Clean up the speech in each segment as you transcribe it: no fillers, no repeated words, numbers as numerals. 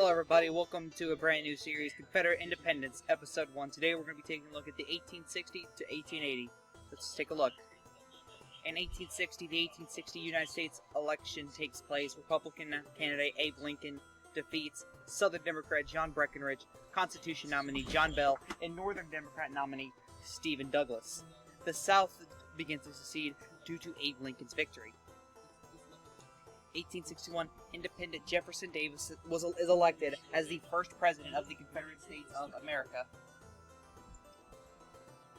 Hello everybody, welcome to a brand new series, Confederate Independence, Episode 1. Today we're going to be taking a look at the 1860 to 1880. Let's take a look. In 1860, the 1860 United States election takes place. Republican candidate Abe Lincoln defeats Southern Democrat John Breckinridge, Constitution nominee John Bell, and Northern Democrat nominee Stephen Douglas. The South begins to secede due to Abe Lincoln's victory. 1861, Independent Jefferson Davis is elected as the first president of the Confederate States of America.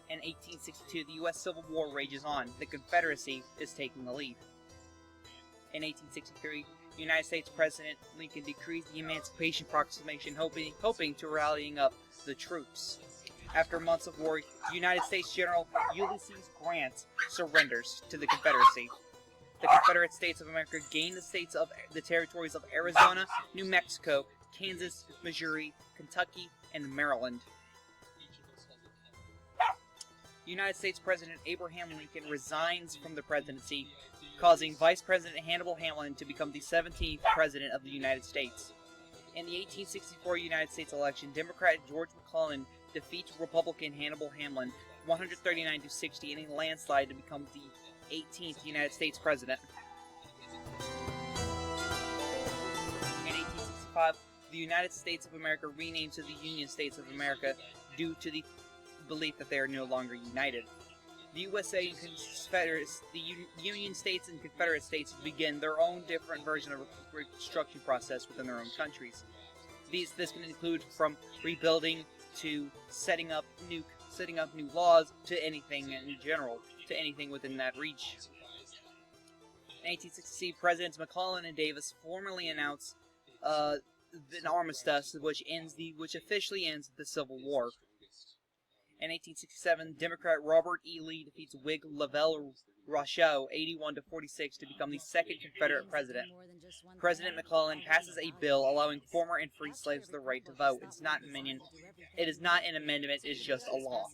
In 1862, the U.S. Civil War rages on. The Confederacy is taking the lead. In 1863, United States President Lincoln decrees the Emancipation Proclamation, hoping to rallying up the troops. After months of war, United States General Ulysses Grant surrenders to the Confederacy. The Confederate States of America gained the territories of Arizona, New Mexico, Kansas, Missouri, Kentucky, and Maryland. United States President Abraham Lincoln resigns from the presidency, causing Vice President Hannibal Hamlin to become the 17th President of the United States. In the 1864 United States election, Democrat George McClellan defeats Republican Hannibal Hamlin 139-60 in a landslide to become the 18th United States President. In 1865, the United States of America renamed to the Union States of America due to the belief that they are no longer united. The USA and the Union States and Confederate States begin their own different version of a reconstruction process within their own countries. This can include from rebuilding to setting up new laws to anything in general, to anything within that reach. In 1860, Presidents McClellan and Davis formally announced an armistice, which officially ends the Civil War. In 1867, Democrat Robert E. Lee defeats Whig Lavelle Rousseau 81-46 to become the second Confederate president. President McClellan passes a bill allowing former and free slaves the right to vote. It is not an amendment, it's just a law.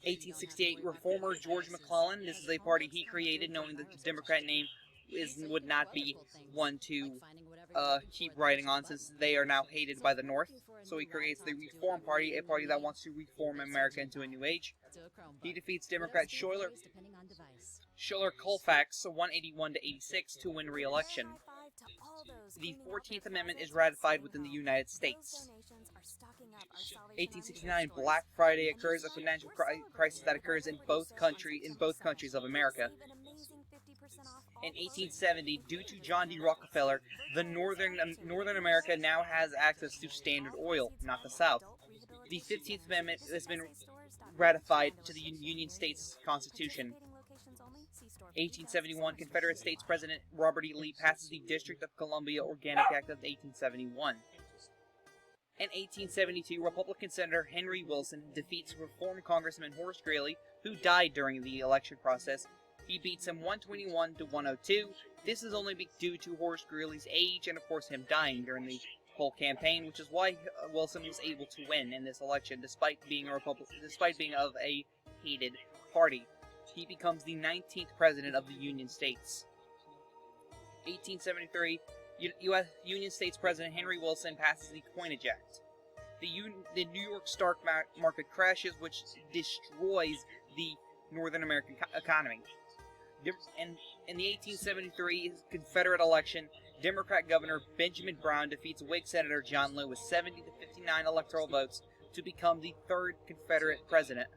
1868, Reformer George McClellan. This is a party he created, knowing that the Democrat name would not be one to keep writing on, since they are now hated by the North. So he creates the Reform Party, a party that wants to reform America into a new age. He defeats Democrat Schuyler Colfax 181-86 to win re-election. The 14th Amendment is ratified within the United States. 1869, Black Friday occurs, a financial crisis that occurs in both countries of America. In 1870, due to John D. Rockefeller, the Northern America now has access to Standard Oil, not the South. The 15th Amendment has been ratified to the Union States Constitution. 1871, Confederate States President Robert E. Lee passes the District of Columbia Organic Act of 1871. In 1872, Republican Senator Henry Wilson defeats Reform Congressman Horace Greeley, who died during the election process. He beats him 121-102. This is only due to Horace Greeley's age and, of course, him dying during the whole campaign, which is why Wilson was able to win in this election, despite being of a hated party. He becomes the 19th President of the Union States. 1873, U.S. Union States President Henry Wilson passes the Coinage Act. The New York stock market crashes, which destroys the Northern American economy. In the 1873 Confederate election, Democrat Governor Benjamin Brown defeats Whig Senator John Lewis 70-59 electoral votes to become the third Confederate president.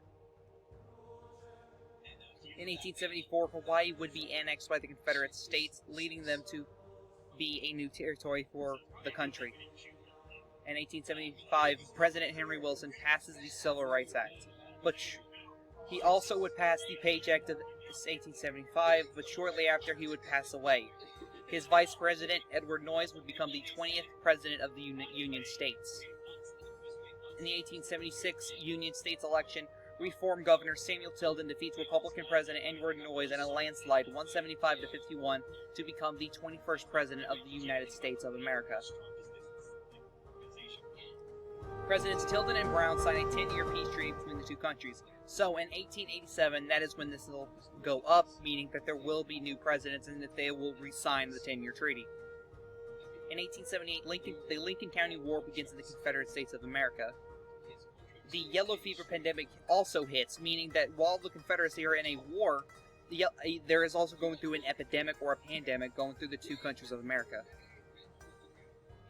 In 1874, Hawaii would be annexed by the Confederate States, leading them to be a new territory for the country. In 1875, President Henry Wilson passes the Civil Rights Act, but he also would pass the Page Act of 1875, but shortly after he would pass away. His vice president, Edward Noyes, would become the 20th president of the Union States. In the 1876 Union States election, Reform Governor Samuel Tilden defeats Republican President Edward Noyes in a landslide 175-51 to become the 21st President of the United States of America. Presidents Tilden and Brown sign a 10-year peace treaty between the two countries. So in 1887, that is when this will go up, meaning that there will be new presidents and that they will re-sign the 10-year treaty. In 1878, the Lincoln County War begins in the Confederate States of America. The yellow fever pandemic also hits, meaning that while the Confederacy are in a war, there is also going through an epidemic or a pandemic going through the two countries of America.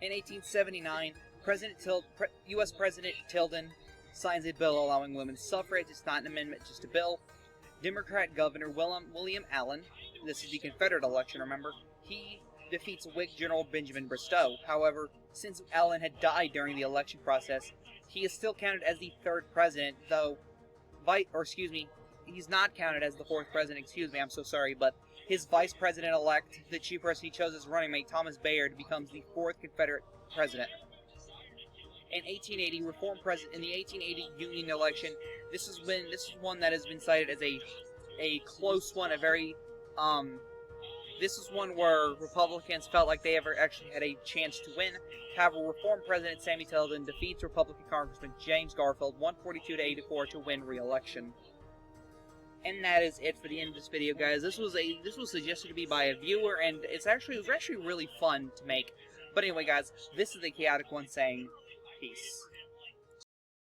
In 1879, U.S. President Tilden signs a bill allowing women's suffrage. It's not an amendment, just a bill. Democrat Governor William Allen, this is the Confederate election, remember, he defeats Whig General Benjamin Bristow. However, since Allen had died during the election process, he is still counted as the third president, though, he's not counted as the fourth president, I'm so sorry, but his vice president-elect, the chief person he chose as running mate, Thomas Bayard, becomes the fourth Confederate president. In 1880, in the 1880 Union election, this is one that has been cited as a close one, this is one where Republicans felt like they ever actually had a chance to win. However, Reform President Sammy Tilden defeats Republican Congressman James Garfield 142-84 to win re-election. And that is it for the end of this video, guys. This was suggested to me by a viewer, and it was actually really fun to make. But anyway, guys, this is the Chaotic One saying peace.